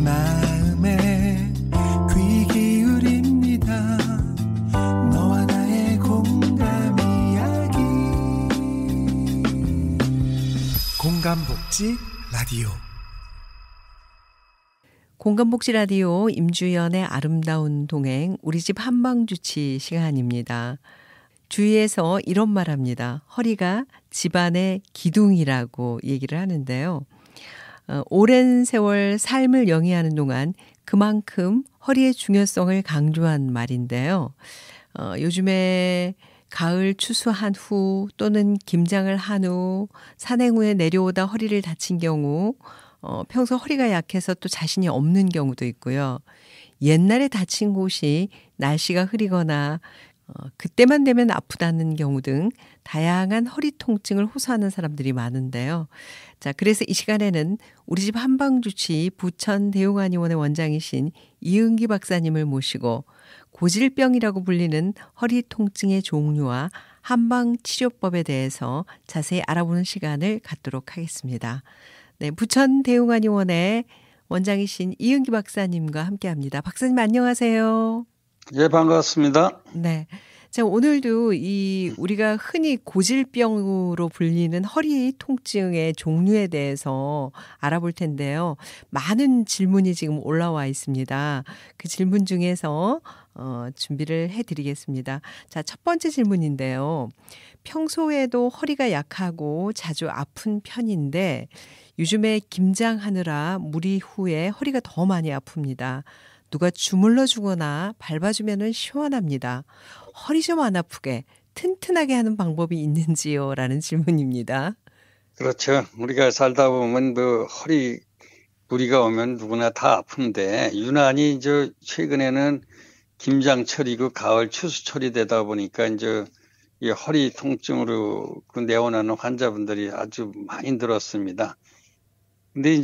마음에 귀 기울입니다. 너와 나의 공감 이야기. 공감복지 라디오. 공감복지 라디오 임주연의 아름다운 동행, 우리집 한방주치 시간입니다. 주위에서 이런 말 합니다. 허리가 집안의 기둥이라고 얘기를 하는데요. 오랜 세월 삶을 영위하는 동안 그만큼 허리의 중요성을 강조한 말인데요. 요즘에 가을 추수한 후 또는 김장을 한 후 산행 후에 내려오다 허리를 다친 경우, 평소 허리가 약해서 또 자신이 없는 경우도 있고요. 옛날에 다친 곳이 날씨가 흐리거나 그때만 되면 아프다는 경우 등 다양한 허리 통증을 호소하는 사람들이 많은데요. 자, 그래서 이 시간에는 우리 집 한방주치 부천대용한의원의 원장이신 이은기 박사님을 모시고 고질병이라고 불리는 허리 통증의 종류와 한방치료법에 대해서 자세히 알아보는 시간을 갖도록 하겠습니다. 네, 부천대용한의원의 원장이신 이은기 박사님과 함께합니다. 박사님 안녕하세요. 예, 반갑습니다. 네. 자, 오늘도 우리가 흔히 고질병으로 불리는 허리 통증의 종류에 대해서 알아볼 텐데요. 많은 질문이 지금 올라와 있습니다. 그 질문 중에서 준비를 해드리겠습니다. 자, 첫 번째 질문인데요. 평소에도 허리가 약하고 자주 아픈 편인데 요즘에 김장하느라 무리 후에 허리가 더 많이 아픕니다. 누가 주물러 주거나 밟아주면 시원합니다. 허리 좀 안 아프게 튼튼하게 하는 방법이 있는지요? 라는 질문입니다. 그렇죠. 우리가 살다 보면 허리 무리가 오면 누구나 다 아픈데 유난히 최근에는 김장철이고 가을 추수철이 되다 보니까 이 허리 통증으로 내원하는 환자분들이 아주 많이 늘었습니다. 근데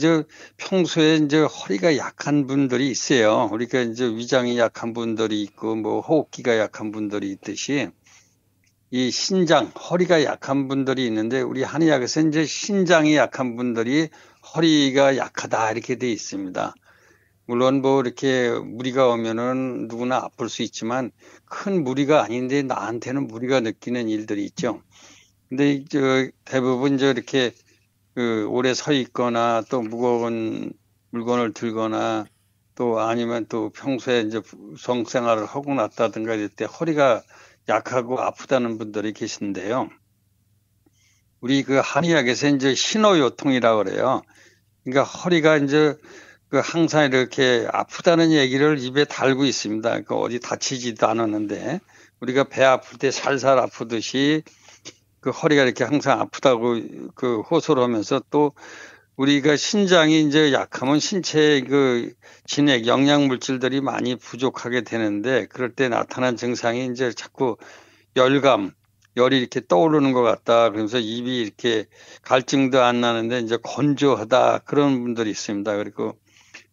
평소에 허리가 약한 분들이 있어요. 우리가 위장이 약한 분들이 있고 호흡기가 약한 분들이 있듯이 이 허리가 약한 분들이 있는데 우리 한의학에서 신장이 약한 분들이 허리가 약하다 이렇게 돼 있습니다. 물론 이렇게 무리가 오면은 누구나 아플 수 있지만 큰 무리가 아닌데 나한테는 무리가 느끼는 일들이 있죠. 근데 대부분 이렇게 오래 서 있거나 또 무거운 물건을 들거나 또 아니면 또 평소에 성생활을 하고 났다든가 이럴 때 허리가 약하고 아프다는 분들이 계신데요. 우리 한의학에서 신호요통이라고 그래요. 그러니까 허리가 항상 이렇게 아프다는 얘기를 입에 달고 있습니다. 그러니까 어디 다치지도 않았는데 우리가 배 아플 때 살살 아프듯이 허리가 이렇게 항상 아프다고 호소를 하면서 또 우리가 신장이 약하면 신체의 진액, 영양 물질들이 많이 부족하게 되는데 그럴 때 나타난 증상이 자꾸 열이 이렇게 떠오르는 것 같다. 그러면서 입이 이렇게 갈증도 안 나는데 건조하다. 그런 분들이 있습니다. 그리고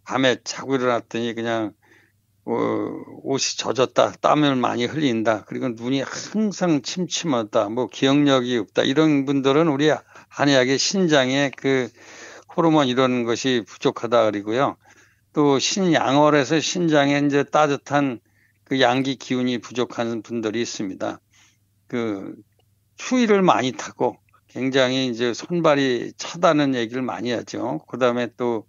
밤에 자고 일어났더니 그냥 옷이 젖었다, 땀을 많이 흘린다, 그리고 눈이 항상 침침하다, 기억력이 없다, 이런 분들은 우리 한의학의 신장에 호르몬 이런 것이 부족하다 그리고요. 또 신양월에서 신장에 따뜻한 양기 기운이 부족한 분들이 있습니다. 추위를 많이 타고 굉장히 손발이 차다는 얘기를 많이 하죠. 그 다음에 또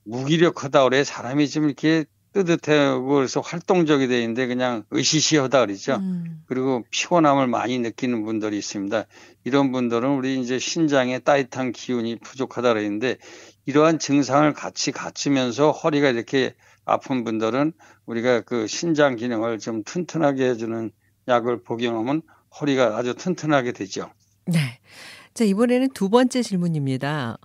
무기력하다 그래. 사람이 좀 이렇게 뜨뜻하고 그래서 활동적이 돼 있는데 그냥 으시시하다 그러죠. 그리고 피곤함을 많이 느끼는 분들이 있습니다. 이런 분들은 우리 신장에 따뜻한 기운이 부족하다 그랬는데 이러한 증상을 같이 갖추면서 허리가 이렇게 아픈 분들은 우리가 신장 기능을 좀 튼튼하게 해주는 약을 복용하면 허리가 아주 튼튼하게 되죠. 네. 자, 이번에는 두 번째 질문입니다.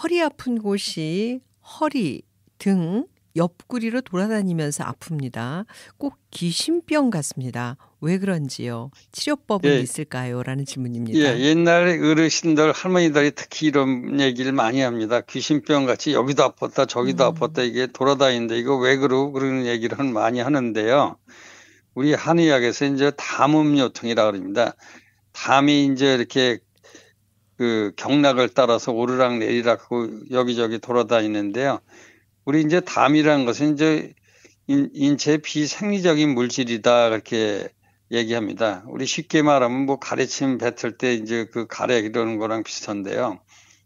허리 아픈 곳이 허리, 등, 옆구리로 돌아다니면서 아픕니다. 꼭 귀신병 같습니다. 왜 그런지요? 치료법은 있을까요? 라는 질문입니다. 예, 옛날에 어르신들, 할머니들이 특히 이런 얘기를 많이 합니다. 귀신병 같이 여기도 아팠다, 저기도 아팠다, 이게 돌아다니는데 이거 왜 그러는 얘기를 많이 하는데요. 우리 한의학에서 담음요통이라고 합니다. 담이 이렇게 그 경락을 따라서 오르락 내리락 하고 여기저기 돌아다니는데요. 우리 이제 담이라는 것은 이제 인체의 비생리적인 물질이다 그렇게 얘기합니다. 우리 쉽게 말하면 뭐 가래침 뱉을 때 이제 그 가래 이러는 거랑 비슷한데요.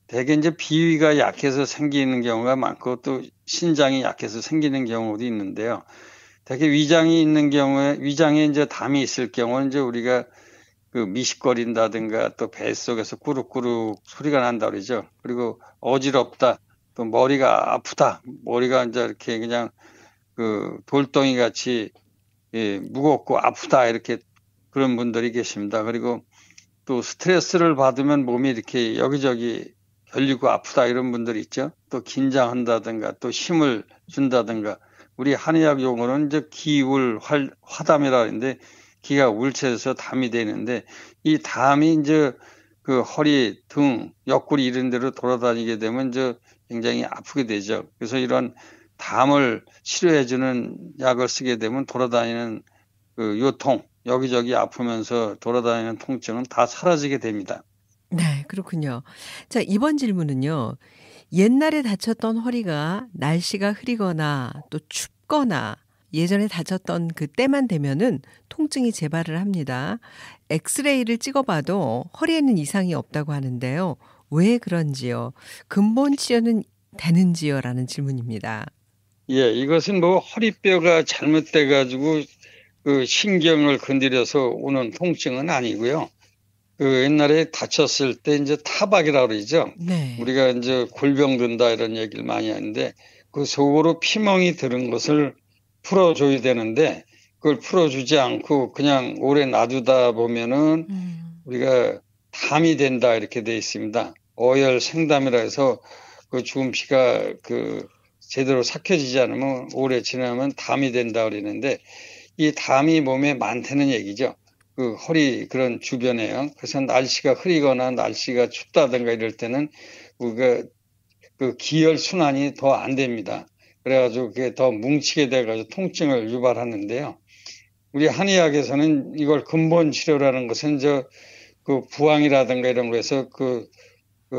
대개 이제 비위가 약해서 생기는 경우가 많고 또 신장이 약해서 생기는 경우도 있는데요. 대개 위장이 있는 경우에 위장에 이제 담이 있을 경우는 이제 우리가 그 미식거린다든가 또 뱃속에서 꾸룩꾸룩 소리가 난다 그러죠. 그리고 어지럽다, 또 머리가 아프다, 머리가 이제 이렇게 그냥 그 돌덩이 같이 무겁고 아프다 이렇게 그런 분들이 계십니다. 그리고 또 스트레스를 받으면 몸이 이렇게 여기저기 결리고 아프다 이런 분들이 있죠. 또 긴장한다든가 또 힘을 준다든가 우리 한의학 용어는 이제 기울 화담이라 하는데 기가 울체해서 담이 되는데 이 담이 이제 그 허리, 등, 옆구리 이런 데로 돌아다니게 되면 이제 굉장히 아프게 되죠. 그래서 이런 담을 치료해주는 약을 쓰게 되면 돌아다니는 그 요통, 여기저기 아프면서 돌아다니는 통증은 다 사라지게 됩니다. 네, 그렇군요. 자, 이번 질문은요. 옛날에 다쳤던 허리가 날씨가 흐리거나 또 춥거나 예전에 다쳤던 그 때만 되면은 통증이 재발을 합니다. 엑스레이를 찍어봐도 허리에는 이상이 없다고 하는데요. 왜 그런지요? 근본 치료는 되는지요? 라는 질문입니다. 예, 이것은 뭐 허리뼈가 잘못돼 가지고 그 신경을 건드려서 오는 통증은 아니고요. 그 옛날에 다쳤을 때 이제 타박이라고 그러죠. 네. 우리가 이제 골병 든다 이런 얘기를 많이 하는데 그 속으로 피멍이 들은 것을 풀어줘야 되는데 그걸 풀어주지 않고 그냥 오래 놔두다 보면은 우리가 담이 된다 이렇게 돼 있습니다. 어열 생담이라 해서 그 죽은 피가 그 제대로 삭혀지지 않으면 오래 지나면 담이 된다 그러는데 이 담이 몸에 많다는 얘기죠. 그 허리 그런 주변에요. 그래서 날씨가 흐리거나 날씨가 춥다든가 이럴 때는 우리가 그 기혈 순환이 더 안 됩니다. 그래가지고 그게 더 뭉치게 돼가지고 통증을 유발하는데요. 우리 한의학에서는 이걸 근본 치료라는 것은 그 부항이라든가 이런 거에서 그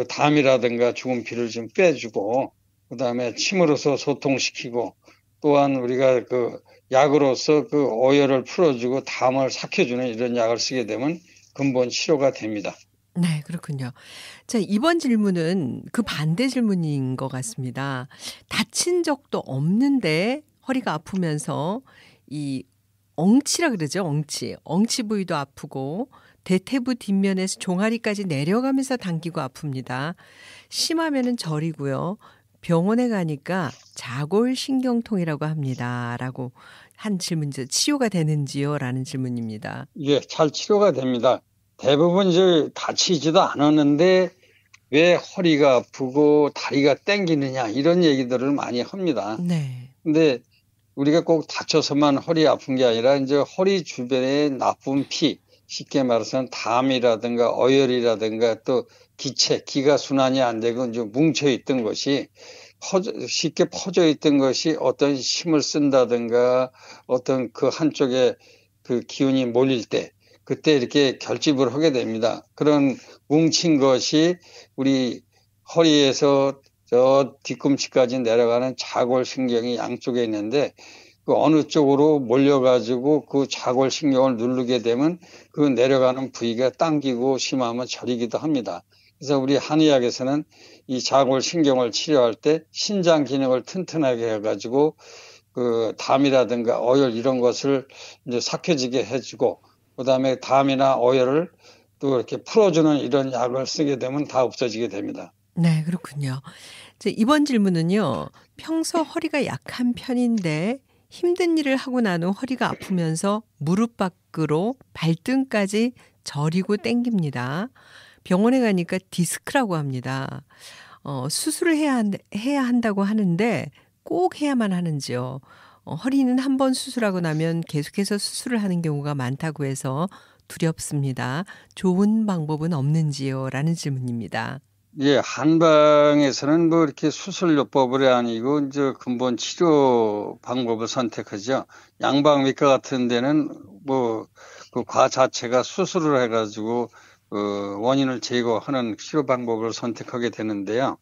담이라든가 죽은 피를 좀 빼주고 그다음에 침으로써 소통시키고 또한 우리가 그 약으로서 그 어혈을 풀어주고 담을 삭혀주는 이런 약을 쓰게 되면 근본 치료가 됩니다. 네, 그렇군요. 자, 이번 질문은 그 반대 질문인 것 같습니다. 다친 적도 없는데 허리가 아프면서 이 엉치라 그러죠. 엉치 부위도 아프고 대퇴부 뒷면에서 종아리까지 내려가면서 당기고 아픕니다. 심하면은 저리고요. 병원에 가니까 자골신경통이라고 합니다. 라고 한 질문이죠. 치료가 되는지요? 라는 질문입니다. 예, 잘 치료가 됩니다. 대부분 이제 다치지도 않았는데 왜 허리가 아프고 다리가 땡기느냐 이런 얘기들을 많이 합니다. 네. 근데 우리가 꼭 다쳐서만 허리 아픈 게 아니라 이제 허리 주변에 나쁜 피, 쉽게 말해서 담이라든가 어혈이라든가 또 기가 순환이 안 되고 이제 뭉쳐 있던 것이 쉽게 퍼져 있던 것이 어떤 힘을 쓴다든가 어떤 그 한쪽에 그 기운이 몰릴 때 그때 이렇게 결집을 하게 됩니다. 그런 뭉친 것이 우리 허리에서 저 뒤꿈치까지 내려가는 자골신경이 양쪽에 있는데 그 어느 쪽으로 몰려가지고 그 자골신경을 누르게 되면 그 내려가는 부위가 당기고 심하면 저리기도 합니다. 그래서 우리 한의학에서는 이 자골신경을 치료할 때 신장 기능을 튼튼하게 해가지고 그 담이라든가 어혈 이런 것을 이제 삭혀지게 해주고 그다음에 담이나 어혈을 또 이렇게 풀어주는 이런 약을 쓰게 되면 다 없어지게 됩니다. 네, 그렇군요. 이번 질문은요. 평소 허리가 약한 편인데 힘든 일을 하고 난 후 허리가 아프면서 무릎 밖으로 발등까지 저리고 땡깁니다. 병원에 가니까 디스크라고 합니다. 수술을 해야 한다고 하는데 꼭 해야만 하는지요? 허리는 한 번 수술하고 나면 계속해서 수술을 하는 경우가 많다고 해서 두렵습니다. 좋은 방법은 없는지요? 라는 질문입니다. 예, 한방에서는 뭐 이렇게 수술요법이 아니고 이제 근본 치료 방법을 선택하죠. 양방외과 같은 데는 뭐 그 과 자체가 수술을 해가지고 원인을 제거하는 치료 방법을 선택하게 되는데요.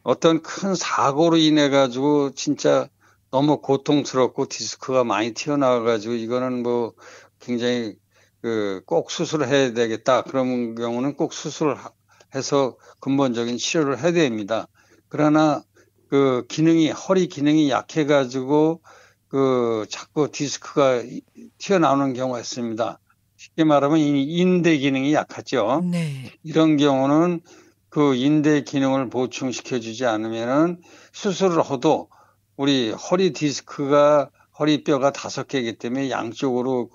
어떤 큰 사고로 인해 가지고 진짜 너무 고통스럽고 디스크가 많이 튀어나와 가지고 이거는 뭐 굉장히 꼭 수술을 해야 되겠다. 그런 경우는 꼭 수술을 해서 근본적인 치료를 해야 됩니다. 그러나 허리 기능이 약해 가지고 자꾸 디스크가 튀어나오는 경우가 있습니다. 쉽게 말하면 인대 기능이 약하죠. 네. 이런 경우는 인대 기능을 보충시켜 주지 않으면은 수술을 해도 우리 허리 디스크가 허리뼈가 5개이기 때문에 양쪽으로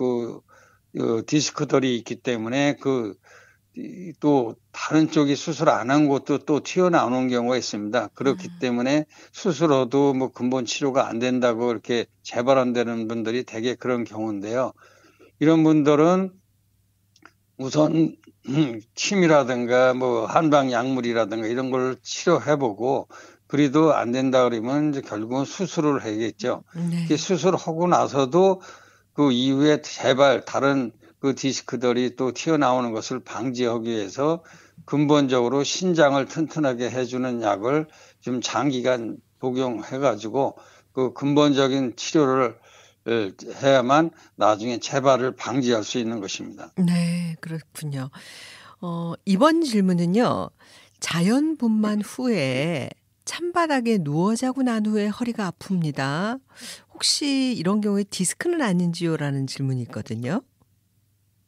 디스크들이 있기 때문에 또 다른 쪽이 수술 안 한 곳도 또 튀어나오는 경우가 있습니다. 그렇기 때문에 수술해도 뭐 근본 치료가 안 된다고 이렇게 재발원되는 분들이 대개 그런 경우인데요. 이런 분들은 우선 침이라든가 뭐 한방 약물이라든가 이런 걸 치료해보고 그래도 안 된다 그러면 이제 결국은 수술을 해야겠죠. 네. 수술하고 나서도 그 이후에 다른 디스크들이 또 튀어나오는 것을 방지하기 위해서 근본적으로 신장을 튼튼하게 해주는 약을 좀 장기간 복용해가지고 근본적인 치료를 해야만 나중에 재발을 방지할 수 있는 것입니다. 네, 그렇군요. 이번 질문은요. 자연분만 후에 찬바닥에 누워 자고 난 후에 허리가 아픕니다. 혹시 이런 경우에 디스크는 아닌지요라는 질문이 있거든요.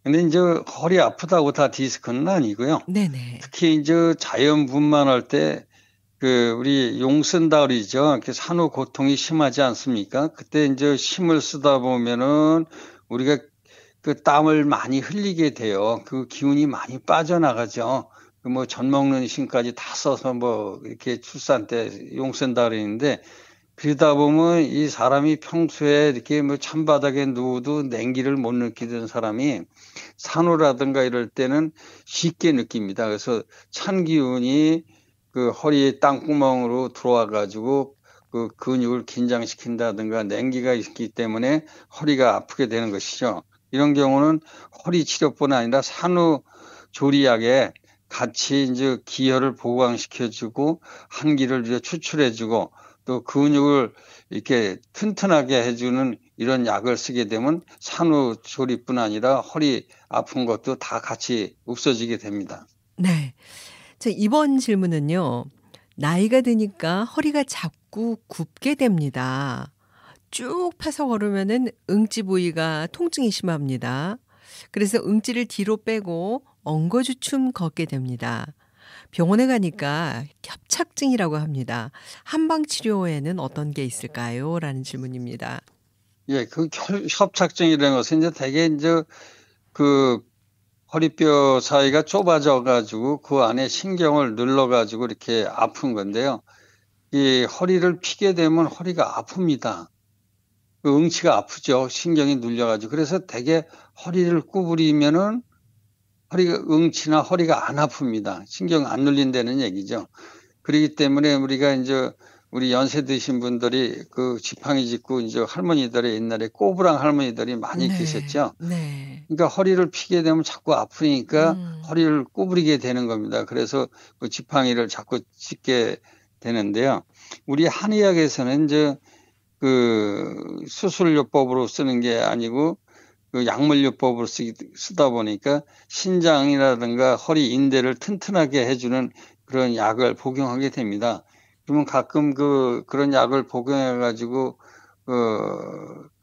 근데 이제 허리 아프다고 다 디스크는 아니고요. 네네. 특히 이제 자연분만할 때 우리 용 쓴다 그러죠. 이렇게 산후 고통이 심하지 않습니까? 그때 이제 힘을 쓰다 보면은 우리가 땀을 많이 흘리게 돼요. 기운이 많이 빠져나가죠. 뭐 젖 먹는 힘까지 다 써서 뭐 이렇게 출산 때 용 쓴다 그러는데 그러다 보면 이 사람이 평소에 이렇게 뭐 찬바닥에 누워도 냉기를 못 느끼던 사람이 산후라든가 이럴 때는 쉽게 느낍니다. 그래서 찬 기운이 허리에 땅구멍으로 들어와 가지고 근육을 긴장시킨다든가 냉기가 있기 때문에 허리가 아프게 되는 것이죠. 이런 경우는 허리 치료뿐 아니라 산후 조리약에 같이 이제 기혈을 보강시켜주고 한기를 추출해주고 또 근육을 이렇게 튼튼하게 해주는 이런 약을 쓰게 되면 산후 조리뿐 아니라 허리 아픈 것도 다 같이 없어지게 됩니다. 네. 자, 이번 질문은요. 나이가 드니까 허리가 자꾸 굽게 됩니다. 쭉 펴서 걸으면은 응지 부위가 통증이 심합니다. 그래서 응지를 뒤로 빼고 엉거주춤 걷게 됩니다. 병원에 가니까 협착증이라고 합니다. 한방 치료에는 어떤 게 있을까요? 라는 질문입니다. 예, 협착증이라는 것은 이제 대개 이제 허리뼈 사이가 좁아져 가지고 그 안에 신경을 눌러 가지고 이렇게 아픈 건데요. 이 허리를 피게 되면 허리가 아픕니다. 응치가 아프죠. 신경이 눌려 가지고. 그래서 대개 허리를 구부리면은 응치나 허리가 안 아픕니다. 신경 안 눌린다는 얘기죠. 그렇기 때문에 우리가 이제 우리 연세 드신 분들이 지팡이 짚고 이제 할머니들의 옛날에 꼬부랑 할머니들이 많이 계셨죠. 네. 그러니까 허리를 피게 되면 자꾸 아프니까 허리를 구부리게 되는 겁니다. 그래서 지팡이를 자꾸 짚게 되는데요. 우리 한의학에서는 이제 수술요법으로 쓰는 게 아니고 약물요법으로 쓰다 보니까 신장이라든가 허리 인대를 튼튼하게 해주는 그런 약을 복용하게 됩니다. 그러면 가끔 그런 약을 복용해가지고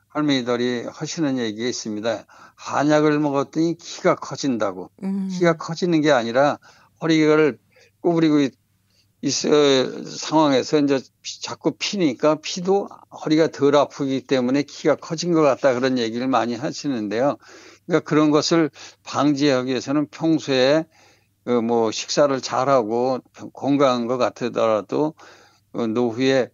할머니들이 하시는 얘기가 있습니다. 한약을 먹었더니 키가 커진다고. 키가 커지는 게 아니라 허리를 구부리고 있을 상황에서 이제 자꾸 피니까 피도 허리가 덜 아프기 때문에 키가 커진 것 같다 그런 얘기를 많이 하시는데요. 그러니까 그런 것을 방지하기 위해서는 평소에 뭐 식사를 잘하고 건강한 것 같더라도 노후에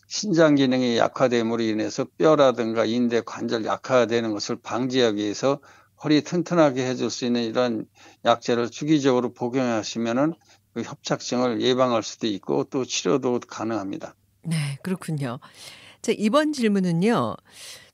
신장 기능이 약화됨으로 인해서 뼈라든가 인대 관절 약화되는 것을 방지하기 위해서 허리 튼튼하게 해줄 수 있는 이런 약재를 주기적으로 복용하시면은 협착증을 예방할 수도 있고 또 치료도 가능합니다. 네, 그렇군요. 자, 이번 질문은요.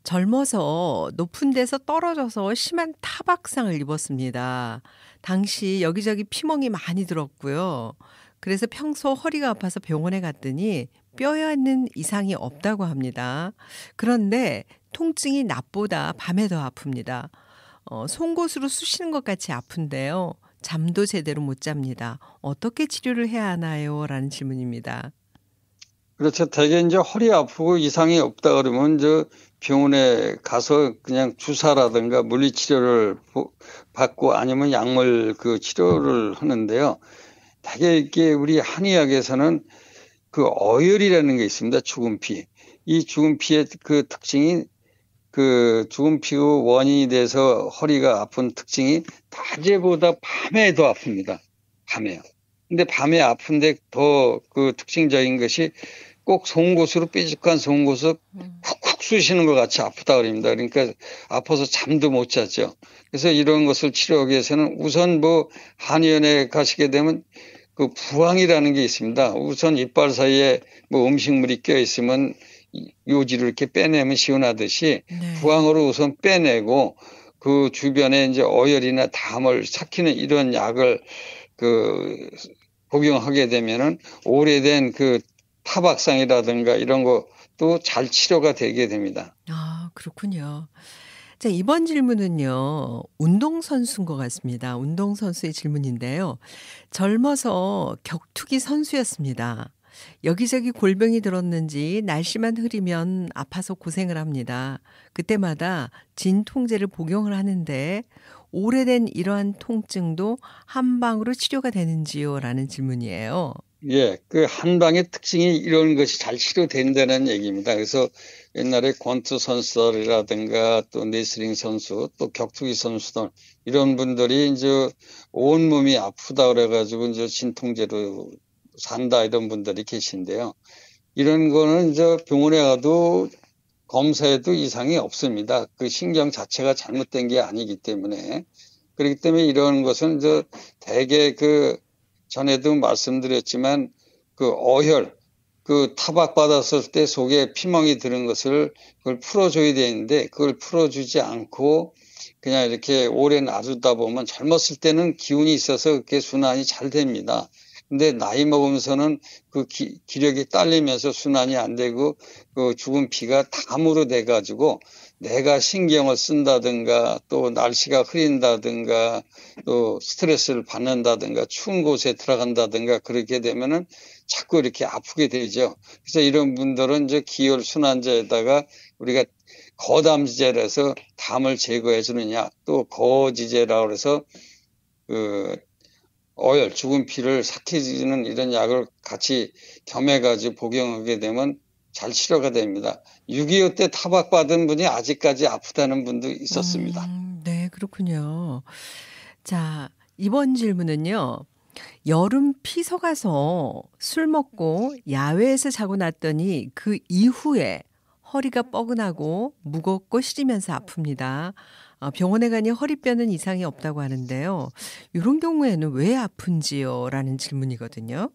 젊어서 높은 데서 떨어져서 심한 타박상을 입었습니다. 당시 여기저기 피멍이 많이 들었고요. 그래서 평소 허리가 아파서 병원에 갔더니 뼈에 있는 이상이 없다고 합니다. 그런데 통증이 낮보다 밤에 더 아픕니다. 송곳으로 쑤시는 것 같이 아픈데요. 잠도 제대로 못 잡니다. 어떻게 치료를 해야 하나요? 라는 질문입니다. 그렇죠. 대개 이제 허리 아프고 이상이 없다 그러면 저 병원에 가서 그냥 주사라든가 물리치료를 받고 아니면 약물 그 치료를 하는데요. 대개 이게 우리 한의학에서는 그 어혈이라는 게 있습니다. 주근피. 이 주근피의 그 특징이 그 주근피의 원인이 돼서 허리가 아픈 특징이 낮에보다 밤에 더 아픕니다. 밤에요. 근데 밤에 아픈데 더 그 특징적인 것이 꼭 송곳으로 삐죽한 송곳을 쿡쿡 쑤시는 것 같이 아프다 그럽니다. 그러니까 아파서 잠도 못 잤죠. 그래서 이런 것을 치료하기 위해서는 우선 뭐 한의원에 가시게 되면 그 부항이라는 게 있습니다. 우선 이빨 사이에 뭐 음식물이 껴 있으면 요지를 이렇게 빼내면 시원하듯이 네. 부항으로 우선 빼내고 그 주변에 이제 어혈이나 담을 삭히는 이런 약을 그 복용하게 되면은 오래된 그 타박상이라든가 이런 것도 잘 치료가 되게 됩니다. 아, 그렇군요. 자, 이번 질문은요. 운동선수인 것 같습니다. 운동선수의 질문인데요. 젊어서 격투기 선수였습니다. 여기저기 골병이 들었는지 날씨만 흐리면 아파서 고생을 합니다. 그때마다 진통제를 복용을 하는데 오래된 이러한 통증도 한방으로 치료가 되는지요? 라는 질문이에요. 예, 그 한방의 특징이 이런 것이 잘 치료된다는 얘기입니다. 그래서 옛날에 권투 선수들이라든가 또 레슬링 선수 또 격투기 선수들 이런 분들이 이제 온몸이 아프다 그래가지고 이제 진통제로 산다 이런 분들이 계신데요. 이런 거는 이제 병원에 가도 검사에도 이상이 없습니다. 그 신경 자체가 잘못된 게 아니기 때문에. 그렇기 때문에 이런 것은 이제 대개 그 전에도 말씀드렸지만 그 어혈, 그 타박받았을 때 속에 피멍이 드는 것을 그걸 풀어줘야 되는데 그걸 풀어주지 않고 그냥 이렇게 오래 놔두다 보면 젊었을 때는 기운이 있어서 그게 순환이 잘 됩니다. 근데 나이 먹으면서는 그 기력이 딸리면서 순환이 안 되고 그 죽은 피가 담으로 돼가지고 내가 신경을 쓴다든가 또 날씨가 흐린다든가 또 스트레스를 받는다든가 추운 곳에 들어간다든가 그렇게 되면은 자꾸 이렇게 아프게 되죠. 그래서 이런 분들은 이제 기혈순환제에다가 우리가 거담지제를 해서 담을 제거해 주는 약, 또 거지제라고 해서 그 어혈, 죽은 피를 삭혀주는 이런 약을 같이 겸해가지고 복용하게 되면 잘 치료가 됩니다. 6.25 때 타박받은 분이 아직까지 아프다는 분도 있었습니다. 네, 그렇군요. 자, 이번 질문은요. 여름 피서 가서 술 먹고 야외에서 자고 났더니 그 이후에 허리가 뻐근하고 무겁고 시리면서 아픕니다. 병원에 가니 허리뼈는 이상이 없다고 하는데요. 이런 경우에는 왜 아픈지요? 라는 질문이거든요.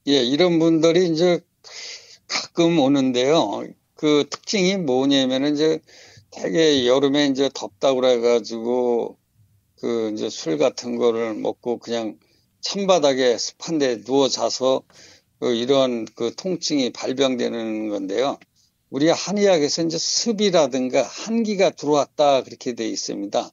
예, 이런 분들이 이제 가끔 오는데요. 그 특징이 뭐냐면은 이제 되게 여름에 이제 덥다고 그래가지고 그 이제 술 같은 거를 먹고 그냥 찬바닥에 습한 데 누워 자서 이런 그 통증이 발병되는 건데요. 우리 한의학에서 이제 습이라든가 한기가 들어왔다 그렇게 돼 있습니다.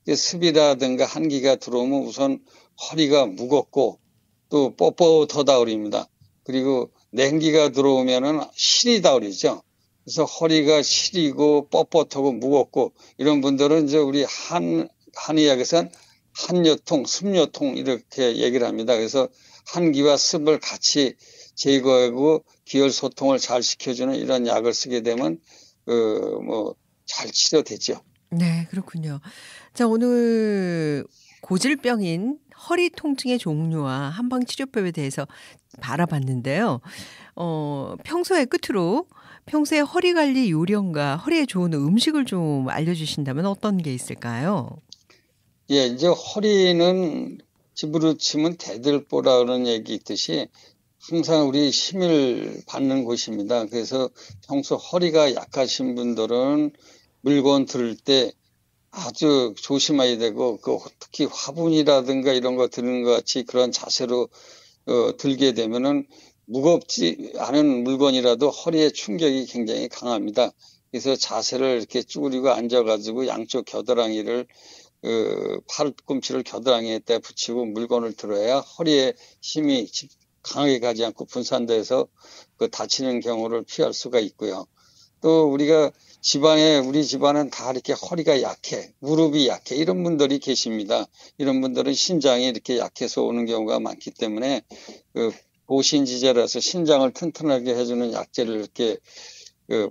습이라든가 한기가 들어오면 우선 허리가 무겁고 또 뻣뻣하다 그럽니다. 그리고 냉기가 들어오면은 시리다 그러죠. 그래서 허리가 시리고 뻣뻣하고 무겁고 이런 분들은 이제 우리 한의학에서는 한여통, 습여통 이렇게 얘기를 합니다. 그래서 한기와 습을 같이 제거하고 기혈 소통을 잘 시켜주는 이런 약을 쓰게 되면 잘 치료되죠. 네, 그렇군요. 자, 오늘 고질병인 허리 통증의 종류와 한방 치료법에 대해서 바라봤는데요. 평소에 끝으로 평소에 허리 관리 요령과 허리에 좋은 음식을 좀 알려주신다면 어떤 게 있을까요? 예, 이제 허리는 집으로 치면 대들보라는 얘기 있듯이 항상 우리 힘을 받는 곳입니다. 그래서 평소 허리가 약하신 분들은 물건 들을 때 아주 조심해야 되고, 특히 화분이라든가 이런 거 드는 것 같이 그런 자세로 들게 되면은 무겁지 않은 물건이라도 허리에 충격이 굉장히 강합니다. 그래서 자세를 이렇게 쭈그리고 앉아가지고 양쪽 겨드랑이를 팔꿈치를 겨드랑이에다 붙이고 물건을 들어야 허리에 힘이 강하게 가지 않고 분산돼서 그 다치는 경우를 피할 수가 있고요. 또 우리가 우리 집안은 다 이렇게 허리가 약해, 무릎이 약해, 이런 분들이 계십니다. 이런 분들은 신장이 이렇게 약해서 오는 경우가 많기 때문에 보신지제라서 신장을 튼튼하게 해주는 약재를 이렇게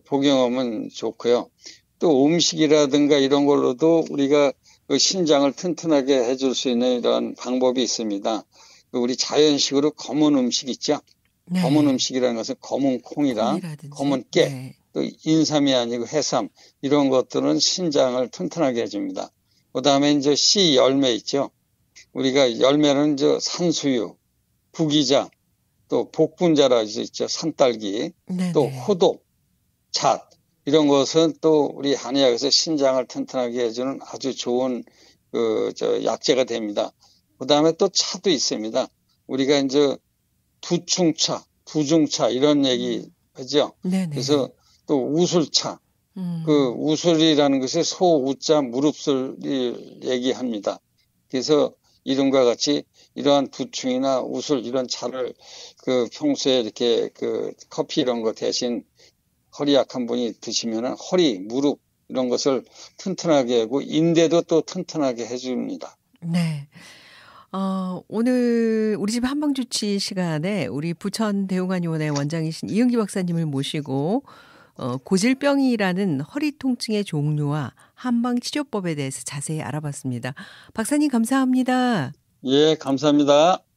복용하면 좋고요. 또 음식이라든가 이런 걸로도 우리가 신장을 튼튼하게 해줄 수 있는 이런 방법이 있습니다. 우리 자연식으로 검은 음식 있죠? 네. 검은 음식이라는 것은 검은 콩이랑 검은 깨, 네. 또 인삼이 아니고 해삼, 이런 것들은 신장을 튼튼하게 해줍니다. 그 다음에 이제 씨 열매 있죠? 우리가 열매는 산수유, 구기자, 또 복분자라 있죠? 산딸기, 네네. 또 호독, 잣, 이런 것은 또 우리 한의학에서 신장을 튼튼하게 해주는 아주 좋은 약재가 됩니다. 그 다음에 또 차도 있습니다. 우리가 이제 두중차 이런 얘기 하죠. 네네. 그래서 또 우술차, 우술이라는 것이 소우자 무릎술을 얘기합니다. 그래서 이름과 같이 이러한 두충이나 우술 이런 차를 평소에 이렇게 커피 이런 거 대신 허리 약한 분이 드시면은 허리, 무릎 이런 것을 튼튼하게 하고 인대도 또 튼튼하게 해줍니다. 네. 오늘 우리 집 한방주치 시간에 우리 부천 대웅한의원의 원장이신 이은기 박사님을 모시고 고질병이라는 허리 통증의 종류와 한방 치료법에 대해서 자세히 알아봤습니다. 박사님 감사합니다. 예, 감사합니다.